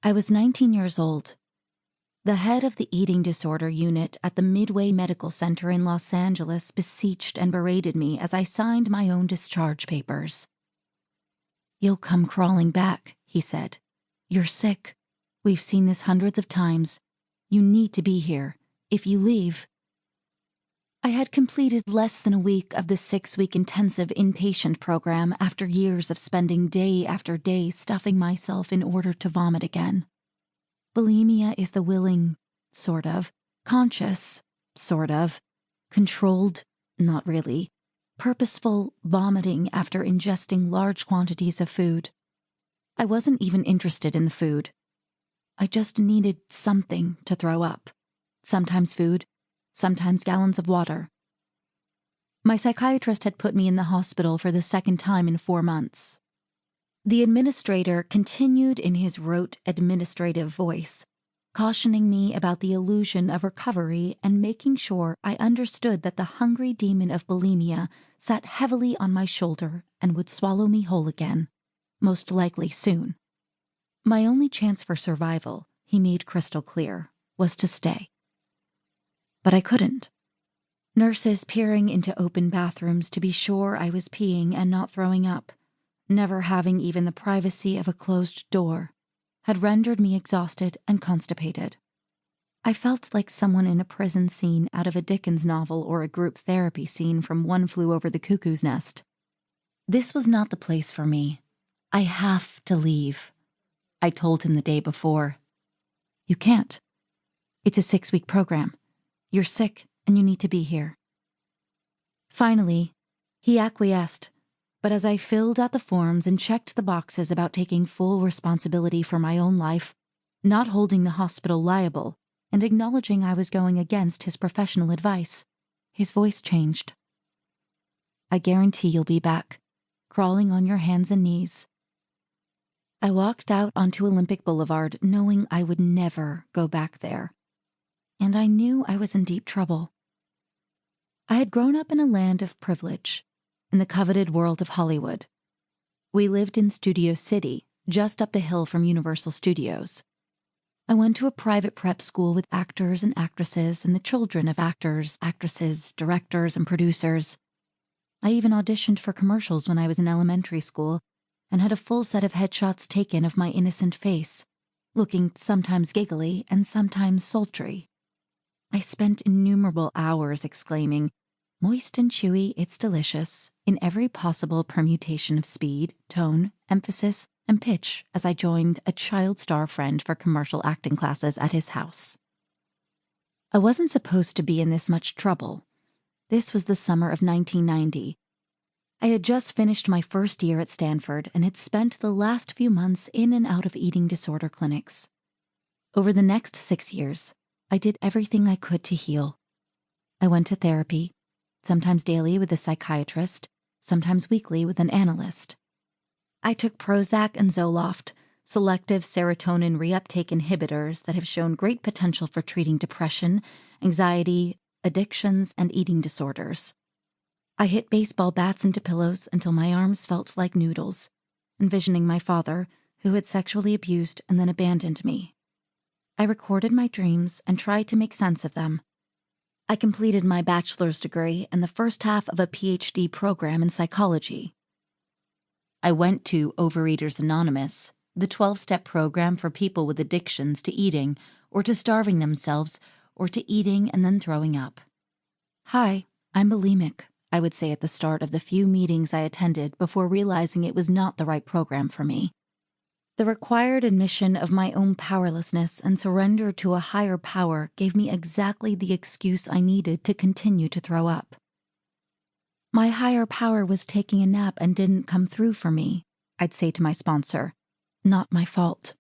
I was 19 years old. The head of the eating disorder unit at the Midway Medical Center in Los Angeles beseeched and berated me as I signed my own discharge papers. "You'll come crawling back," he said. "You're sick. We've seen this hundreds of times. You need to be here. If you leave..." I had completed less than a week of the 6-week intensive inpatient program after years of spending day after day stuffing myself in order to vomit again. Bulimia is the willing, sort of, conscious, sort of, controlled, not really, purposeful vomiting after ingesting large quantities of food. I wasn't even interested in the food. I just needed something to throw up. Sometimes food, sometimes gallons of water. My psychiatrist had put me in the hospital for the second time in 4 months. The administrator continued in his rote administrative voice, cautioning me about the illusion of recovery and making sure I understood that the hungry demon of bulimia sat heavily on my shoulder and would swallow me whole again, most likely soon. My only chance for survival, he made crystal clear, was to stay. But I couldn't. Nurses peering into open bathrooms to be sure I was peeing and not throwing up, never having even the privacy of a closed door, had rendered me exhausted and constipated. I felt like someone in a prison scene out of a Dickens novel or a group therapy scene from One Flew Over the Cuckoo's Nest. This was not the place for me. I have to leave. I told him the day before. "You can't. It's a 6-week program. You're sick and you need to be here." Finally, he acquiesced, but as I filled out the forms and checked the boxes about taking full responsibility for my own life, not holding the hospital liable, and acknowledging I was going against his professional advice, his voice changed. "I guarantee you'll be back, crawling on your hands and knees." I walked out onto Olympic Boulevard knowing I would never go back there. And I knew I was in deep trouble. I had grown up in a land of privilege, in the coveted world of Hollywood. We lived in Studio City, just up the hill from Universal Studios. I went to a private prep school with actors and actresses and the children of actors, actresses, directors, and producers. I even auditioned for commercials when I was in elementary school and had a full set of headshots taken of my innocent face, looking sometimes giggly and sometimes sultry. I spent innumerable hours exclaiming, "Moist and chewy, it's delicious," in every possible permutation of speed, tone, emphasis, and pitch as I joined a child star friend for commercial acting classes at his house. I wasn't supposed to be in this much trouble. This was the summer of 1990. I had just finished my first year at Stanford and had spent the last few months in and out of eating disorder clinics. Over the next 6 years, I did everything I could to heal. I went to therapy, sometimes daily with a psychiatrist, sometimes weekly with an analyst. I took Prozac and Zoloft, selective serotonin reuptake inhibitors that have shown great potential for treating depression, anxiety, addictions, and eating disorders. I hit baseball bats into pillows until my arms felt like noodles, envisioning my father, who had sexually abused and then abandoned me. I recorded my dreams and tried to make sense of them. I completed my bachelor's degree and the first half of a PhD program in psychology. I went to Overeaters Anonymous, the 12-step program for people with addictions to eating or to starving themselves or to eating and then throwing up. "Hi, I'm bulimic," I would say at the start of the few meetings I attended before realizing it was not the right program for me. The required admission of my own powerlessness and surrender to a higher power gave me exactly the excuse I needed to continue to throw up. My higher power was taking a nap and didn't come through for me, I'd say to my sponsor. Not my fault.